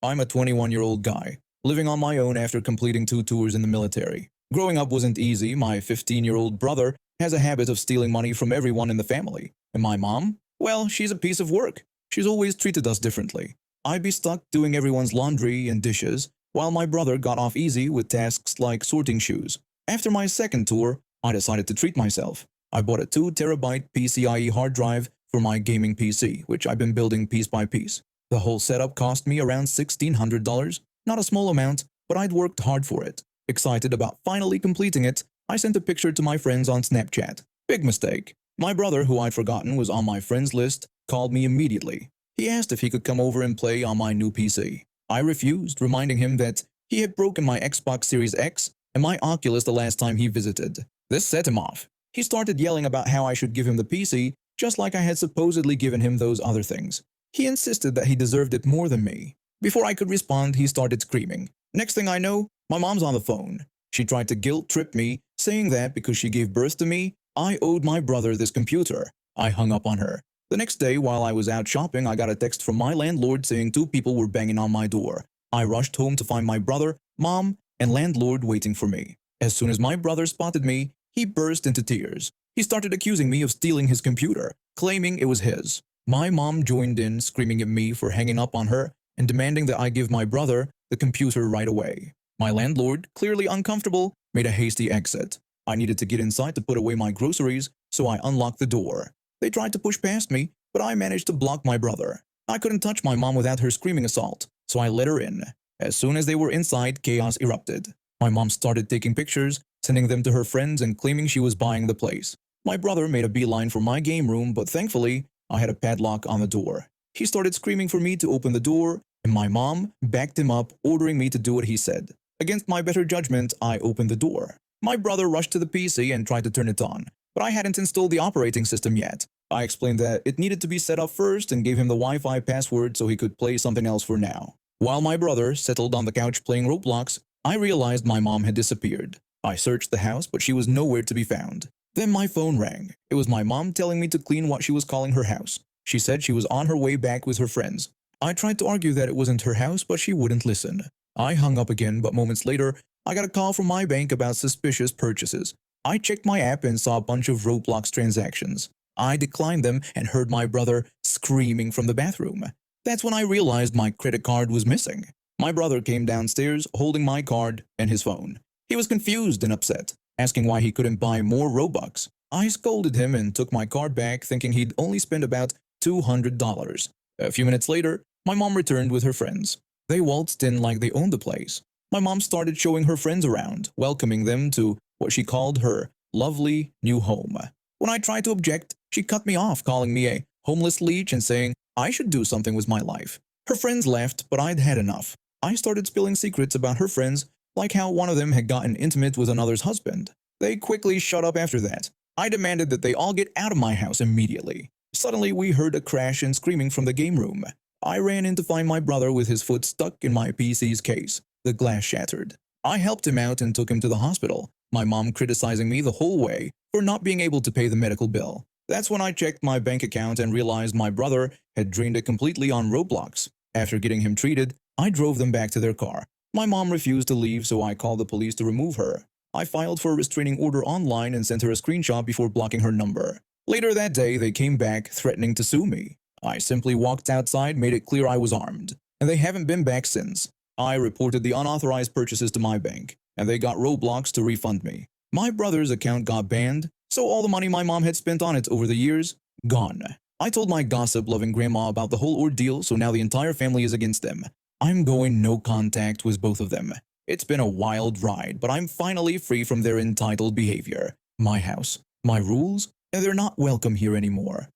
I'm a 21-year-old guy, living on my own after completing 2 tours in the military. Growing up wasn't easy. My 15-year-old brother has a habit of stealing money from everyone in the family. And my mom? Well, she's a piece of work. She's always treated us differently. I'd be stuck doing everyone's laundry and dishes, while my brother got off easy with tasks like sorting shoes. After my second tour, I decided to treat myself. I bought a 2 terabyte PCIe hard drive for my gaming PC, which I've been building piece by piece. The whole setup cost me around $1,600, not a small amount, but I'd worked hard for it. Excited about finally completing it, I sent a picture to my friends on Snapchat. Big mistake. My brother, who I'd forgotten was on my friends list, called me immediately. He asked if he could come over and play on my new PC. I refused, reminding him that he had broken my Xbox Series X and my Oculus the last time he visited. This set him off. He started yelling about how I should give him the PC, just like I had supposedly given him those other things. He insisted that he deserved it more than me. Before I could respond, he started screaming. Next thing I know, my mom's on the phone. She tried to guilt-trip me, saying that because she gave birth to me, I owed my brother this computer. I hung up on her. The next day, while I was out shopping, I got a text from my landlord saying 2 people were banging on my door. I rushed home to find my brother, mom, and landlord waiting for me. As soon as my brother spotted me, he burst into tears. He started accusing me of stealing his computer, claiming it was his. My mom joined in, screaming at me for hanging up on her and demanding that I give my brother the computer right away. My landlord, clearly uncomfortable, made a hasty exit. I needed to get inside to put away my groceries, so I unlocked the door. They tried to push past me, but I managed to block my brother. I couldn't touch my mom without her screaming assault, so I let her in. As soon as they were inside, chaos erupted. My mom started taking pictures, sending them to her friends and claiming she was buying the place. My brother made a beeline for my game room, but thankfully, I had a padlock on the door. He started screaming for me to open the door, and my mom backed him up, ordering me to do what he said. Against my better judgment, I opened the door. My brother rushed to the PC and tried to turn it on, but I hadn't installed the operating system yet. I explained that it needed to be set up first and gave him the Wi-Fi password so he could play something else for now. While my brother settled on the couch playing Roblox, I realized my mom had disappeared. I searched the house, but she was nowhere to be found. Then my phone rang. It was my mom telling me to clean what she was calling her house. She said she was on her way back with her friends. I tried to argue that it wasn't her house, but she wouldn't listen. I hung up again, but moments later, I got a call from my bank about suspicious purchases. I checked my app and saw a bunch of Roblox transactions. I declined them and heard my brother screaming from the bathroom. That's when I realized my credit card was missing. My brother came downstairs holding my card and his phone. He was confused and upset, asking why he couldn't buy more Robux. I scolded him and took my card back, thinking he'd only spent about $200. A few minutes later, my mom returned with her friends. They waltzed in like they owned the place. My mom started showing her friends around, welcoming them to what she called her lovely new home. When I tried to object, she cut me off, calling me a homeless leech and saying I should do something with my life. Her friends left, but I'd had enough. I started spilling secrets about her friends, like how one of them had gotten intimate with another's husband. They quickly shut up after that. I demanded that they all get out of my house immediately. Suddenly, we heard a crash and screaming from the game room. I ran in to find my brother with his foot stuck in my PC's case. The glass shattered. I helped him out and took him to the hospital, my mom criticizing me the whole way for not being able to pay the medical bill. That's when I checked my bank account and realized my brother had drained it completely on Roblox. After getting him treated, I drove them back to their car. My mom refused to leave, so I called the police to remove her. I filed for a restraining order online and sent her a screenshot before blocking her number. Later that day, they came back, threatening to sue me. I simply walked outside, made it clear I was armed, and they haven't been back since. I reported the unauthorized purchases to my bank, and they got Roblox to refund me. My brother's account got banned, so all the money my mom had spent on it over the years, gone. I told my gossip-loving grandma about the whole ordeal, so now the entire family is against them. I'm going no contact with both of them. It's been a wild ride, but I'm finally free from their entitled behavior. My house, my rules, and they're not welcome here anymore.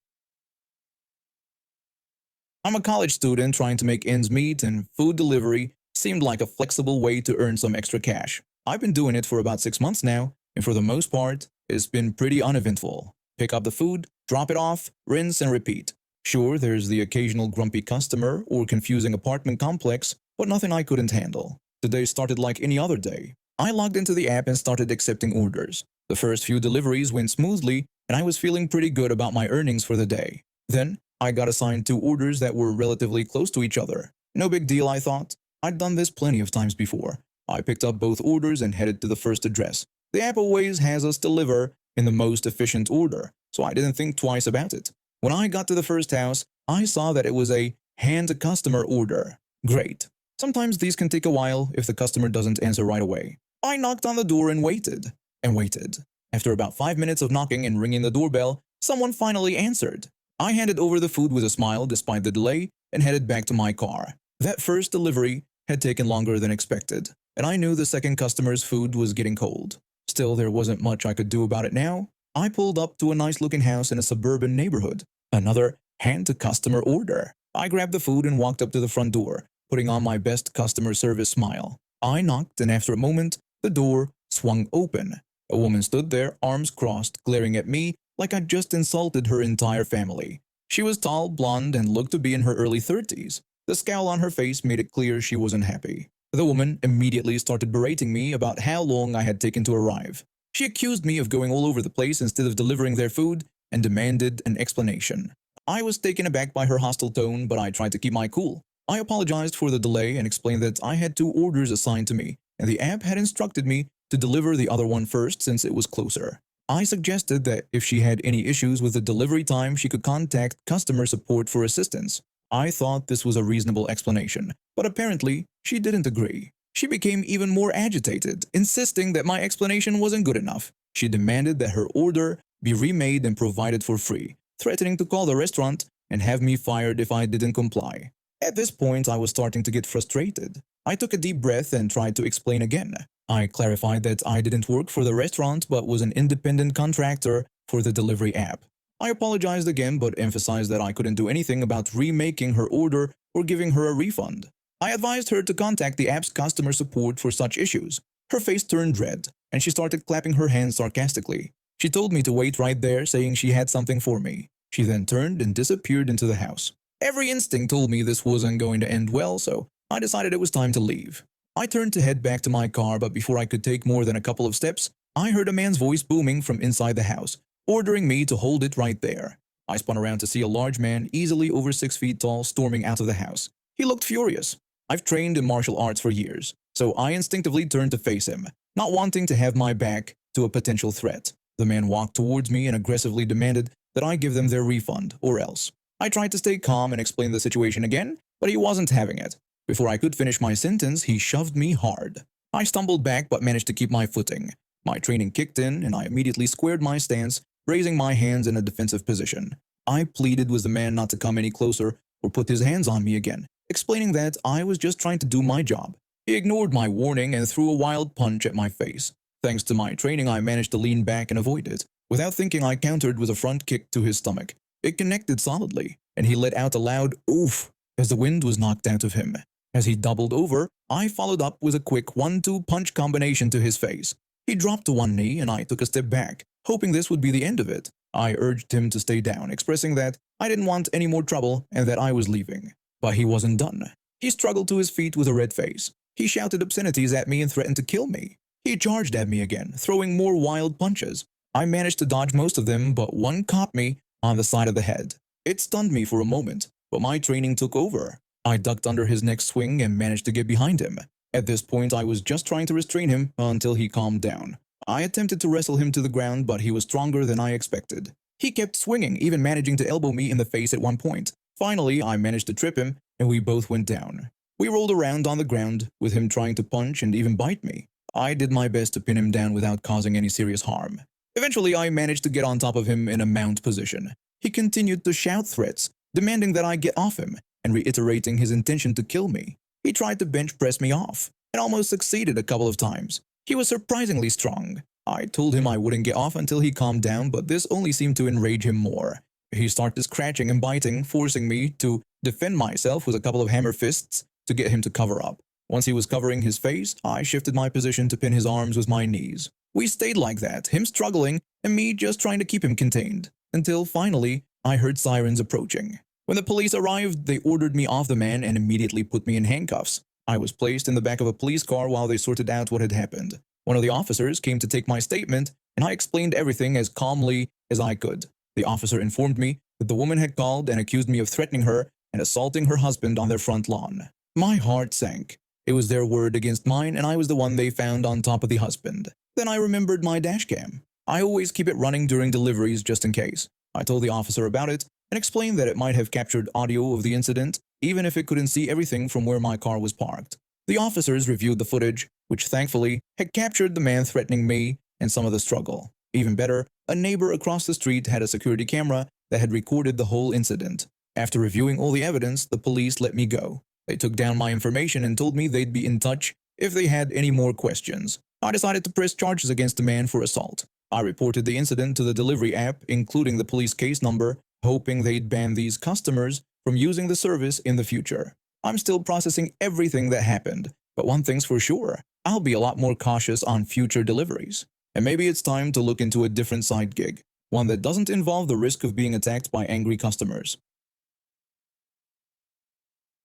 I'm a college student trying to make ends meet, and food delivery seemed like a flexible way to earn some extra cash. I've been doing it for about 6 months now, and for the most part, it's been pretty uneventful. Pick up the food, drop it off, rinse and repeat. Sure, there's the occasional grumpy customer or confusing apartment complex, but nothing I couldn't handle. Today started like any other day. I logged into the app and started accepting orders. The first few deliveries went smoothly, and I was feeling pretty good about my earnings for the day. Then, I got assigned 2 orders that were relatively close to each other. No big deal, I thought. I'd done this plenty of times before. I picked up both orders and headed to the first address. The app always has us deliver in the most efficient order, so I didn't think twice about it. When I got to the first house, I saw that it was a hand-to-customer order. Great. Sometimes these can take a while if the customer doesn't answer right away. I knocked on the door and waited. And waited. After about 5 minutes of knocking and ringing the doorbell, someone finally answered. I handed over the food with a smile despite the delay and headed back to my car. That first delivery had taken longer than expected, and I knew the second customer's food was getting cold. Still, there wasn't much I could do about it now. I pulled up to a nice-looking house in a suburban neighborhood. Another hand-to-customer order. I grabbed the food and walked up to the front door, putting on my best customer service smile. I knocked, and after a moment, the door swung open. A woman stood there, arms crossed, glaring at me like I'd just insulted her entire family. She was tall, blonde, and looked to be in her early 30s. The scowl on her face made it clear she wasn't happy. The woman immediately started berating me about how long I had taken to arrive. She accused me of going all over the place instead of delivering their food and demanded an explanation. I was taken aback by her hostile tone, but I tried to keep my cool. I apologized for the delay and explained that I had 2 orders assigned to me, and the app had instructed me to deliver the other one first since it was closer. I suggested that if she had any issues with the delivery time, she could contact customer support for assistance. I thought this was a reasonable explanation, but apparently she didn't agree. She became even more agitated, insisting that my explanation wasn't good enough. She demanded that her order be remade and provided for free, threatening to call the restaurant and have me fired if I didn't comply. At this point, I was starting to get frustrated. I took a deep breath and tried to explain again. I clarified that I didn't work for the restaurant but was an independent contractor for the delivery app. I apologized again but emphasized that I couldn't do anything about remaking her order or giving her a refund. I advised her to contact the app's customer support for such issues. Her face turned red, and she started clapping her hands sarcastically. She told me to wait right there, saying she had something for me. She then turned and disappeared into the house. Every instinct told me this wasn't going to end well, so I decided it was time to leave. I turned to head back to my car, but before I could take more than a couple of steps, I heard a man's voice booming from inside the house, ordering me to hold it right there. I spun around to see a large man, easily over 6 feet tall, storming out of the house. He looked furious. I've trained in martial arts for years, so I instinctively turned to face him, not wanting to have my back to a potential threat. The man walked towards me and aggressively demanded that I give them their refund, or else. I tried to stay calm and explain the situation again, but he wasn't having it. Before I could finish my sentence, he shoved me hard. I stumbled back but managed to keep my footing. My training kicked in, and I immediately squared my stance, raising my hands in a defensive position. I pleaded with the man not to come any closer or put his hands on me again, explaining that I was just trying to do my job. He ignored my warning and threw a wild punch at my face. Thanks to my training, I managed to lean back and avoid it. Without thinking, I countered with a front kick to his stomach. It connected solidly, and he let out a loud oof as the wind was knocked out of him. As he doubled over, I followed up with a quick 1-2 punch combination to his face. He dropped to one knee, and I took a step back, hoping this would be the end of it. I urged him to stay down, expressing that I didn't want any more trouble and that I was leaving. But he wasn't done. He struggled to his feet with a red face. He shouted obscenities at me and threatened to kill me. He charged at me again, throwing more wild punches. I managed to dodge most of them, but one caught me on the side of the head. It stunned me for a moment, but my training took over. I ducked under his next swing and managed to get behind him. At this point, I was just trying to restrain him until he calmed down. I attempted to wrestle him to the ground, but he was stronger than I expected. He kept swinging, even managing to elbow me in the face at one point. Finally, I managed to trip him, and we both went down. We rolled around on the ground, with him trying to punch and even bite me. I did my best to pin him down without causing any serious harm. Eventually, I managed to get on top of him in a mount position. He continued to shout threats, demanding that I get off him, and reiterating his intention to kill me. He tried to bench press me off, and almost succeeded a couple of times. He was surprisingly strong. I told him I wouldn't get off until he calmed down, but this only seemed to enrage him more. He started scratching and biting, forcing me to defend myself with a couple of hammer fists to get him to cover up. Once he was covering his face, I shifted my position to pin his arms with my knees. We stayed like that, him struggling and me just trying to keep him contained, until finally I heard sirens approaching. When the police arrived, they ordered me off the man and immediately put me in handcuffs. I was placed in the back of a police car while they sorted out what had happened. One of the officers came to take my statement, and I explained everything as calmly as I could. The officer informed me that the woman had called and accused me of threatening her and assaulting her husband on their front lawn. My heart sank. It was their word against mine, and I was the one they found on top of the husband. Then I remembered my dashcam. I always keep it running during deliveries just in case. I told the officer about it and explained that it might have captured audio of the incident, even if it couldn't see everything from where my car was parked. The officers reviewed the footage, which thankfully had captured the man threatening me and some of the struggle. Even better, a neighbor across the street had a security camera that had recorded the whole incident. After reviewing all the evidence, the police let me go. They took down my information and told me they'd be in touch if they had any more questions. I decided to press charges against the man for assault. I reported the incident to the delivery app, including the police case number, hoping they'd ban these customers from using the service in the future. I'm still processing everything that happened, but one thing's for sure, I'll be a lot more cautious on future deliveries. And maybe it's time to look into a different side gig, one that doesn't involve the risk of being attacked by angry customers.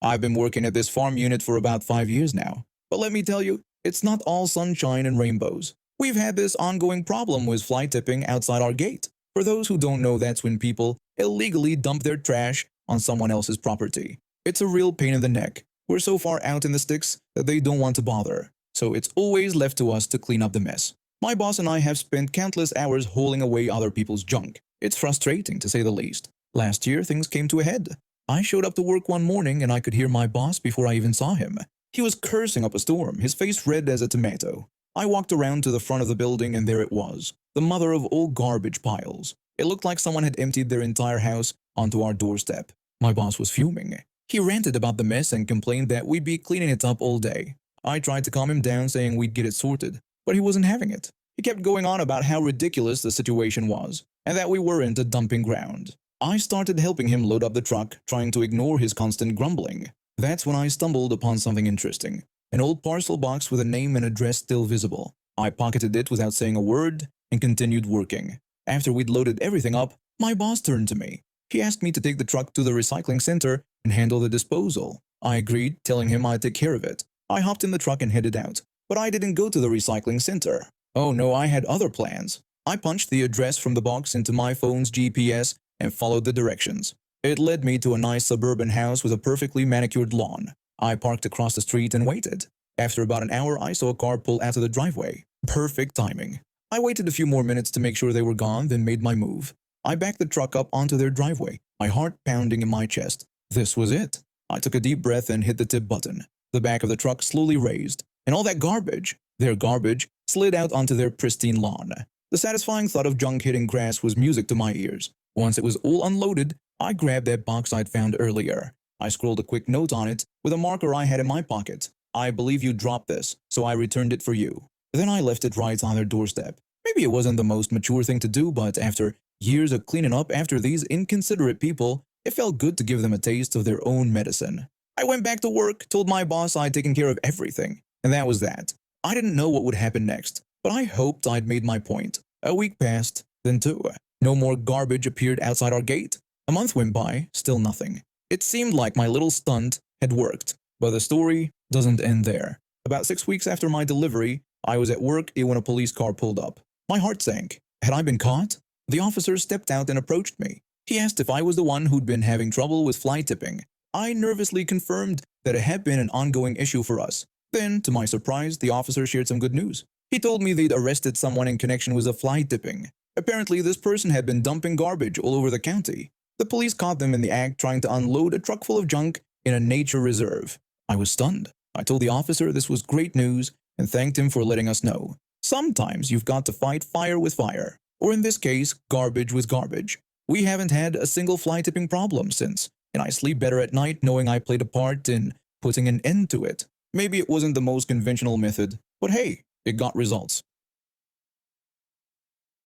I've been working at this farm unit for about 5 years now, but let me tell you, it's not all sunshine and rainbows. We've had this ongoing problem with fly tipping outside our gate. For those who don't know, that's when people illegally dump their trash on someone else's property. It's a real pain in the neck. We're so far out in the sticks that they don't want to bother, so it's always left to us to clean up the mess. My boss and I have spent countless hours hauling away other people's junk. It's frustrating, to say the least. Last year, things came to a head. I showed up to work one morning and I could hear my boss before I even saw him. He was cursing up a storm, his face red as a tomato. I walked around to the front of the building and there it was, the mother of all garbage piles. It looked like someone had emptied their entire house onto our doorstep. My boss was fuming. He ranted about the mess and complained that we'd be cleaning it up all day. I tried to calm him down, saying we'd get it sorted, but he wasn't having it. He kept going on about how ridiculous the situation was, and that we weren't a dumping ground. I started helping him load up the truck, trying to ignore his constant grumbling. That's when I stumbled upon something interesting. An old parcel box with a name and address still visible. I pocketed it without saying a word and continued working. After we'd loaded everything up, my boss turned to me. He asked me to take the truck to the recycling center and handle the disposal. I agreed, telling him I'd take care of it. I hopped in the truck and headed out. But I didn't go to the recycling center. Oh no, I had other plans. I punched the address from the box into my phone's GPS and followed the directions. It led me to a nice suburban house with a perfectly manicured lawn. I parked across the street and waited. After about an hour, I saw a car pull out of the driveway. Perfect timing. I waited a few more minutes to make sure they were gone, then made my move. I backed the truck up onto their driveway, my heart pounding in my chest. This was it. I took a deep breath and hit the tip button. The back of the truck slowly raised, and all that garbage, their garbage, slid out onto their pristine lawn. The satisfying thud of junk hitting grass was music to my ears. Once it was all unloaded, I grabbed that box I'd found earlier. I scrawled a quick note on it with a marker I had in my pocket. I believe you dropped this, so I returned it for you. Then I left it right on their doorstep. Maybe it wasn't the most mature thing to do, but after years of cleaning up after these inconsiderate people, it felt good to give them a taste of their own medicine. I went back to work, told my boss I'd taken care of everything, and that was that. I didn't know what would happen next, but I hoped I'd made my point. A week passed, then two. No more garbage appeared outside our gate. A month went by, still nothing. It seemed like my little stunt had worked, but the story doesn't end there. About 6 weeks after my delivery, I was at work when a police car pulled up. My heart sank. Had I been caught? The officer stepped out and approached me. He asked if I was the one who'd been having trouble with fly tipping. I nervously confirmed that it had been an ongoing issue for us. Then, to my surprise, the officer shared some good news. He told me they'd arrested someone in connection with the fly tipping. Apparently, this person had been dumping garbage all over the county. The police caught them in the act trying to unload a truck full of junk in a nature reserve. I was stunned. I told the officer this was great news and thanked him for letting us know. Sometimes you've got to fight fire with fire, or in this case, garbage with garbage. We haven't had a single fly tipping problem since, and I sleep better at night knowing I played a part in putting an end to it. Maybe it wasn't the most conventional method, but hey, it got results.